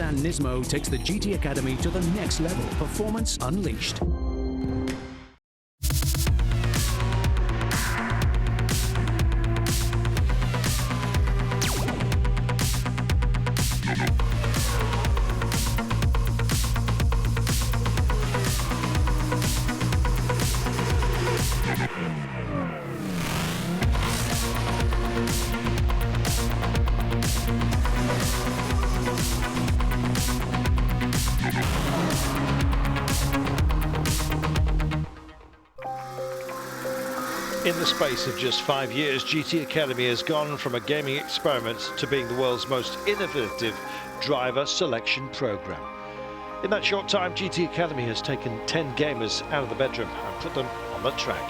And Nismo takes the GT Academy to the next level. Performance unleashed. In the space of just 5 years, GT Academy has gone from a gaming experiment to being the world's most innovative driver selection program. In that short time, GT Academy has taken 10 gamers out of the bedroom and put them on the track.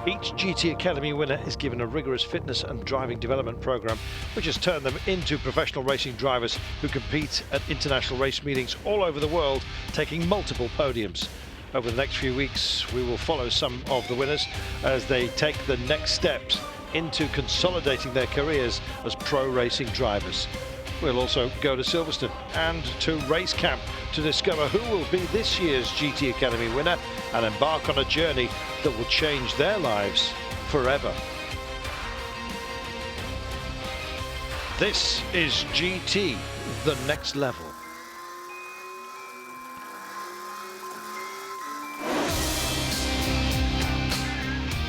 Each GT Academy winner is given a rigorous fitness and driving development program, which has turned them into professional racing drivers who compete at international race meetings all over the world, taking multiple podiums. Over the next few weeks, we will follow some of the winners as they take the next steps into consolidating their careers as pro racing drivers. We'll also go to Silverstone and to Race Camp to discover who will be this year's GT Academy winner and embark on a journey that will change their lives forever. This is GT, the next level.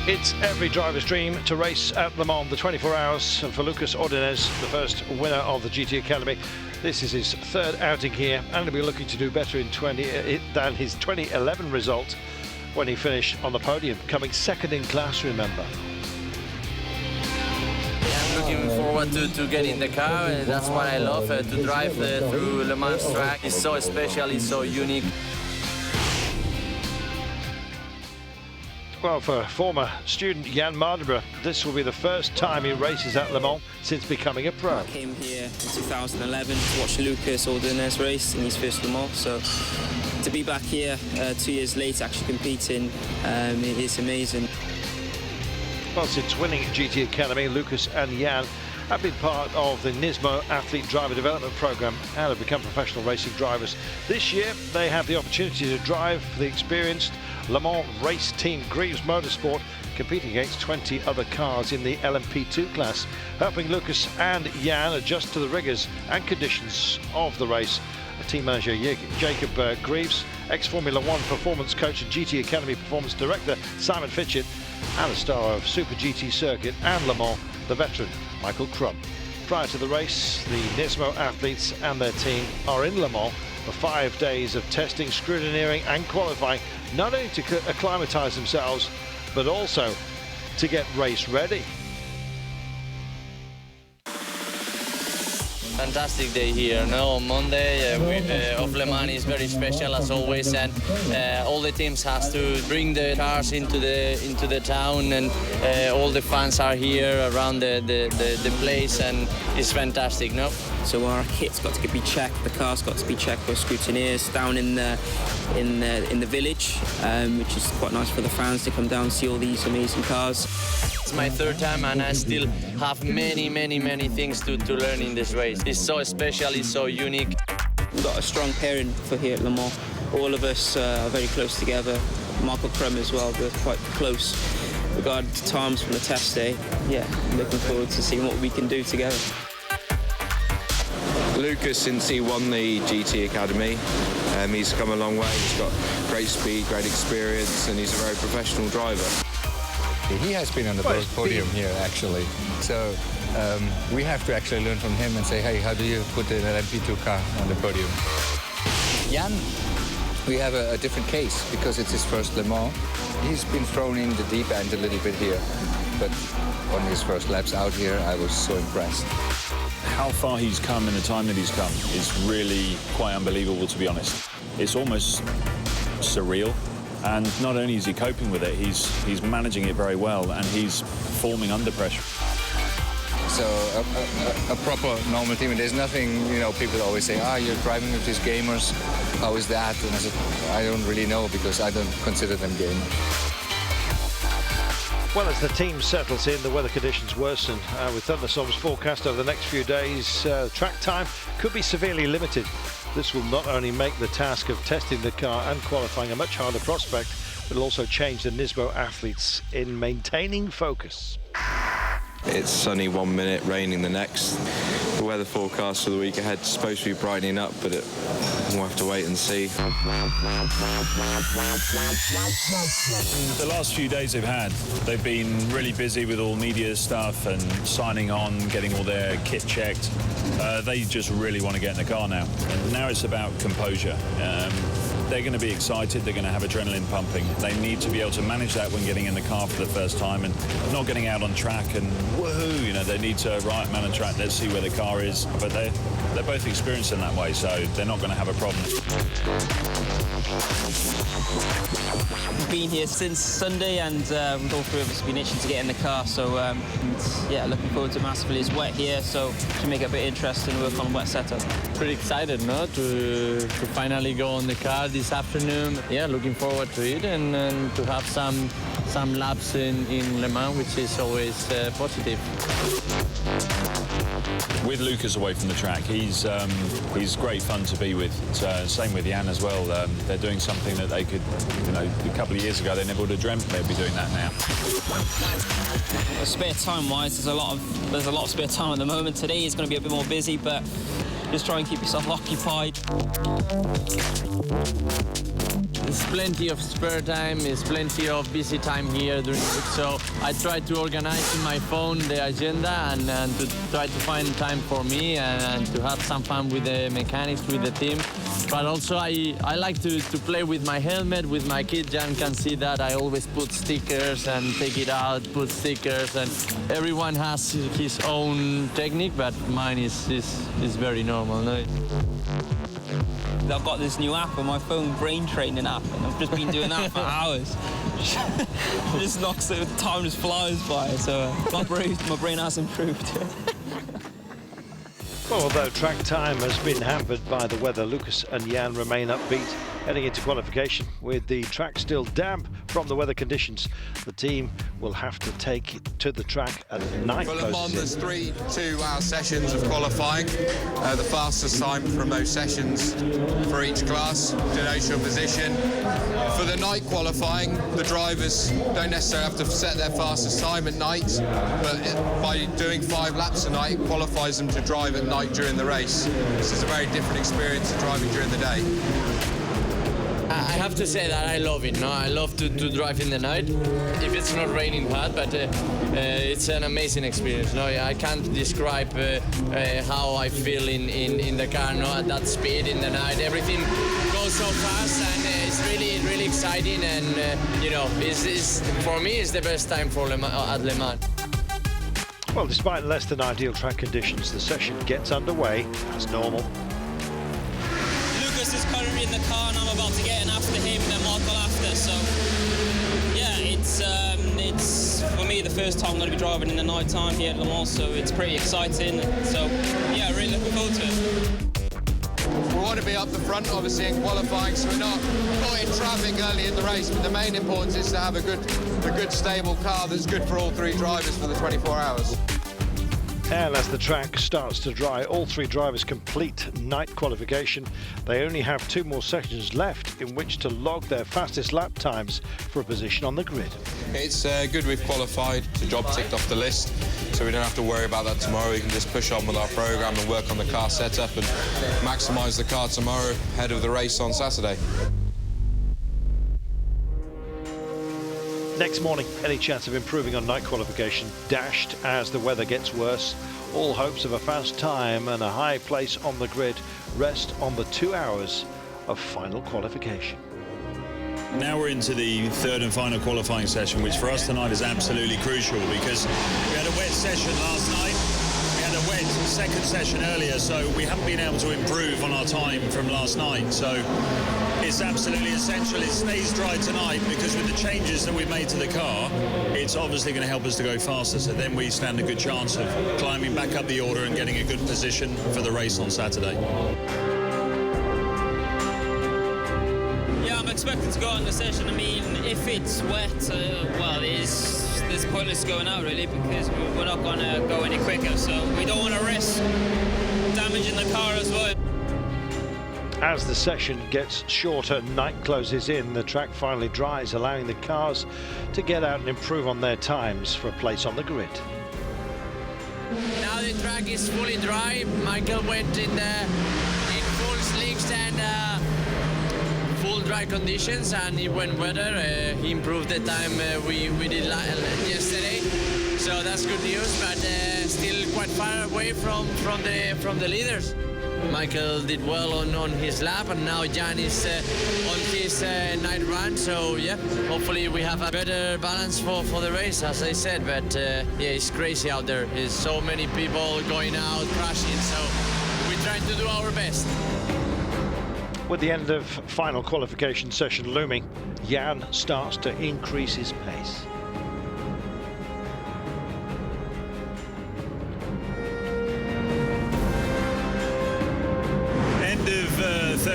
It's every driver's dream to race at Le Mans, the 24 hours, and for Lucas Ordonez, the first winner of the GT Academy. This is his third outing here, and he'll be looking to do better in than his 2011 result when he finished on the podium, coming second in class, remember. I'm looking forward to get in the car. That's what I love, to drive through Le Mans track. It's so special, it's so unique. Well, for former student Jan Mardenborough, this will be the first time he races at Le Mans since becoming a pro. I came here in 2011 to watch Lucas Ordonez race in his first Le Mans, so to be back here 2 years later actually competing, it is amazing. Well, since winning at GT Academy, Lucas and Jan have been part of the Nismo Athlete Driver Development Program and have become professional racing drivers. This year, they have the opportunity to drive for the experienced Le Mans race team Greaves Motorsport, competing against 20 other cars in the LMP2 class, helping Lucas and Jan adjust to the rigours and conditions of the race. Team manager Jacob Greaves, ex-Formula One performance coach and GT Academy performance director Simon Fitchett, and a star of Super GT Circuit and Le Mans, the veteran Michael Crum. Prior to the race, the Nismo athletes and their team are in Le Mans for 5 days of testing, scrutineering and qualifying, not only to acclimatise themselves, but also to get race ready. Fantastic day here. No, Monday of Le Mans is very special as always, and all the teams have to bring the cars into the town, and all the fans are here around the place, and it's fantastic, no? So our kit's got to be checked, the car's got to be checked by scrutineers down in the village, which is quite nice for the fans to come down and see all these amazing cars. It's my third time, and I still have many things to learn in this race. It's so special, it's so unique. We've got a strong pairing for here at Le Mans. All of us are very close together. Michael Crum as well, we're quite close. Regarding to times from the test day, yeah, looking forward to seeing what we can do together. Lucas, since he won the GT Academy, he's come a long way. He's got great speed, great experience, and he's a very professional driver. He has been on the podium here, actually. So we have to actually learn from him and say, hey, how do you put an LMP2 car on the podium? Jan, we have a different case because it's his first Le Mans. He's been thrown in the deep end a little bit here, but on his first laps out here, I was so impressed. How far he's come in the time that he's come is really quite unbelievable, to be honest. It's almost surreal. And not only is he coping with it, he's managing it very well, and he's performing under pressure. So a proper normal team, and there's nothing, you know, people always say, you're driving with these gamers, how is that? And I said, I don't really know, because I don't consider them gamers. Well, as the team settles in, the weather conditions worsen with thunderstorms forecast over the next few days. Track time could be severely limited. This will not only make the task of testing the car and qualifying a much harder prospect, but it'll also change the Nismo athletes in maintaining focus. It's sunny 1 minute, raining the next. The weather forecast for the week ahead is supposed to be brightening up, but we'll have to wait and see. The last few days they've been really busy with all media stuff and signing on, getting all their kit checked. They just really want to get in the car now. And now it's about composure. They're going to be excited, they're going to have adrenaline pumping. They need to be able to manage that when getting in the car for the first time and not getting out on track and woohoo, you know, they need to, right, man on track, let's see where the car is. But they're both experienced in that way, so they're not going to have a problem. We've been here since Sunday and all three of us have been itching to get in the car, so yeah, looking forward to it massively. It's wet here, so to make it a bit interesting, work on a wet setup. Pretty excited, no, to finally go on the car this afternoon. Yeah, looking forward to it and to have some laps in Le Mans, which is always positive. With Lucas away from the track, he's great fun to be with. Same with Jan as well. They're doing something that they could, you know, a couple of years ago they never would have dreamt they'd be doing that now. Spare time-wise, there's a lot of spare time at the moment. Today is going to be a bit more busy, but just try and keep yourself occupied. There's plenty of spare time, there's plenty of busy time here during the week, so I try to organize in my phone the agenda and to try to find time for me and to have some fun with the mechanics, with the team. But also I like to play with my helmet, with my kid. Jan can see that I always put stickers and take it out, put stickers, and everyone has his own technique, but mine is very normal. No? I've got this new app on my phone, brain training app, and I've just been doing that for hours. It just knocks it, time just flies by, so my brain has improved. Well, although track time has been hampered by the weather, Lucas and Jan remain upbeat heading into qualification. With the track still damp from the weather conditions, the team will have to take it to the track at night. For Le Mans, there's 3 2-hour sessions of qualifying. The fastest time from those sessions for each class denotes your position. For the night qualifying, the drivers don't necessarily have to set their fastest time at night, but by doing 5 laps a night, it qualifies them to drive at night during the race. This is a very different experience to driving during the day. I have to say that I love it. No, I love to drive in the night, if it's not raining hard. But it's an amazing experience. No, I can't describe how I feel in the car. No, at that speed in the night, everything goes so fast, and it's really exciting. And you know, for me, it's the best time for at Le Mans. Well, despite less than ideal track conditions, the session gets underway as normal. Lucas is currently in the car and I'm about to get in after him and then Michael after, so yeah, it's for me the first time I'm going to be driving in the night time here at Le Mans, so it's pretty exciting, so yeah, really looking forward to it. We want to be up the front, obviously, in qualifying, so we're not caught in traffic early in the race, but the main importance is to have a good stable car that's good for all 3 drivers for the 24 hours. And as the track starts to dry, all 3 drivers complete night qualification. They only have 2 more sessions left in which to log their fastest lap times for a position on the grid. It's good we've qualified, it's a job ticked off the list, so we don't have to worry about that tomorrow. We can just push on with our programme and work on the car setup and maximise the car tomorrow ahead of the race on Saturday. Next morning, any chance of improving on night qualification dashed as the weather gets worse. All hopes of a fast time and a high place on the grid rest on the 2 hours of final qualification. Now we're into the 3rd and final qualifying session, which for us tonight is absolutely crucial because we had a wet session last night. We had a wet second session earlier, so we haven't been able to improve on our time from last night. So it's absolutely essential it stays dry tonight, because with the changes that we've made to the car, it's obviously going to help us to go faster. So then we stand a good chance of climbing back up the order and getting a good position for the race on Saturday. Yeah, I'm expecting to go on the session. I mean, if it's wet, well, it's pointless going out really, because we're not going to go any quicker, so we don't want to risk damaging the car as well. As the session gets shorter, night closes in, the track finally dries, allowing the cars to get out and improve on their times for a place on the grid. Now the track is fully dry. Michael went in full slicks and full dry conditions, and he went better. He improved the time we did yesterday, so that's good news. But still quite far away from the leaders. Michael did well on his lap, and now Jan is on his night run. So yeah, hopefully we have a better balance for the race, as I said. But yeah, it's crazy out there. There's so many people going out, crashing. So we're trying to do our best. With the end of final qualification session looming, Jan starts to increase his pace.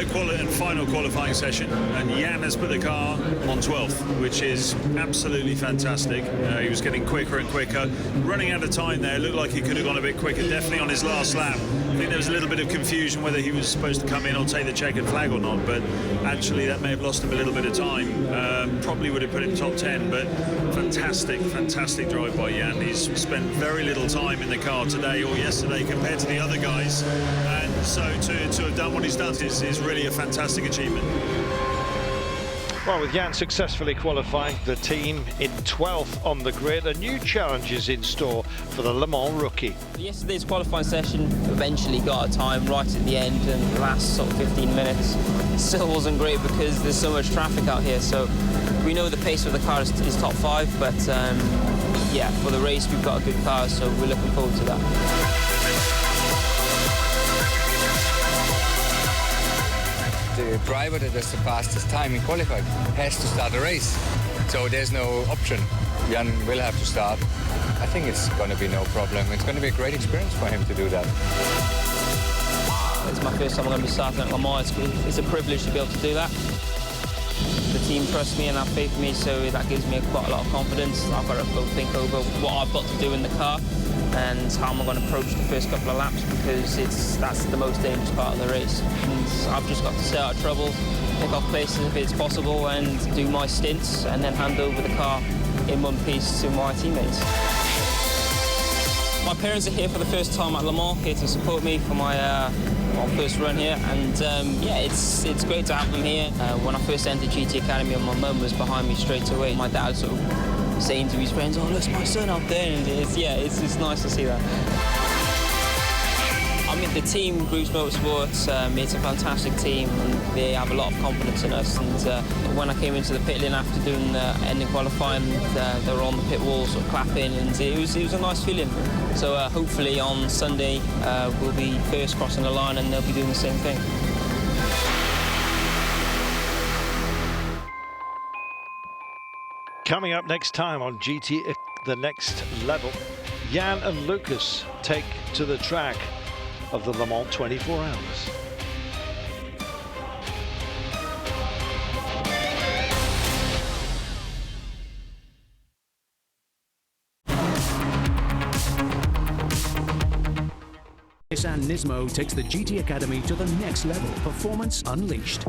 Third and final qualifying session, and Jan has put the car on 12th, which is absolutely fantastic. He was getting quicker and quicker, running out of time there. It looked like he could have gone a bit quicker, definitely on his last lap. I think there was a little bit of confusion whether he was supposed to come in or take the checkered flag or not, but actually that may have lost him a little bit of time. Probably would have put him top 10, but fantastic drive by Jan. He's spent very little time in the car today or yesterday compared to the other guys, and so to have done what he's done is really a fantastic achievement. Well, with Jan successfully qualifying, the team in 12th on the grid, a new challenge is in store for the Le Mans rookie. Yesterday's qualifying session eventually got a time right at the end, and the last sort of 15 minutes still wasn't great because there's so much traffic out here. So we know the pace of the car is top 5, but yeah, for the race we've got a good car, so we're looking forward to that. The driver that has the fastest time in qualifying has to start the race. So there's no option. Jan will have to start. I think it's going to be no problem. It's going to be a great experience for him to do that. It's my first time I'm going to be starting at Le Mans. It's a privilege to be able to do that. The team trusts me and have faith in me, so that gives me quite a lot of confidence. I've got to go think over what I've got to do in the car and how I'm going to approach the first couple of laps, because that's the most dangerous part of the race. And I've just got to stay out of trouble, pick off places if it's possible, and do my stints, and then hand over the car in one piece to my teammates. My parents are here for the first time at Le Mans, here to support me for my first run here, and yeah, it's great to have them here. When I first entered GT Academy, my mum was behind me straight away. My dad sort of saying to his friends, "Oh, look, my son out there," and it's nice to see that. I mean, the team, Nismo Motorsports, it's a fantastic team, and they have a lot of confidence in us. And when I came into the pit lane after doing the ending qualifying, they were on the pit wall sort of clapping, and it was a nice feeling. So hopefully on Sunday we'll be first crossing the line, and they'll be doing the same thing. Coming up next time on GT The Next Level, Jan and Lucas take to the track of the Le Mans 24 Hours. Nissan Nismo takes the GT Academy to the next level. Performance unleashed.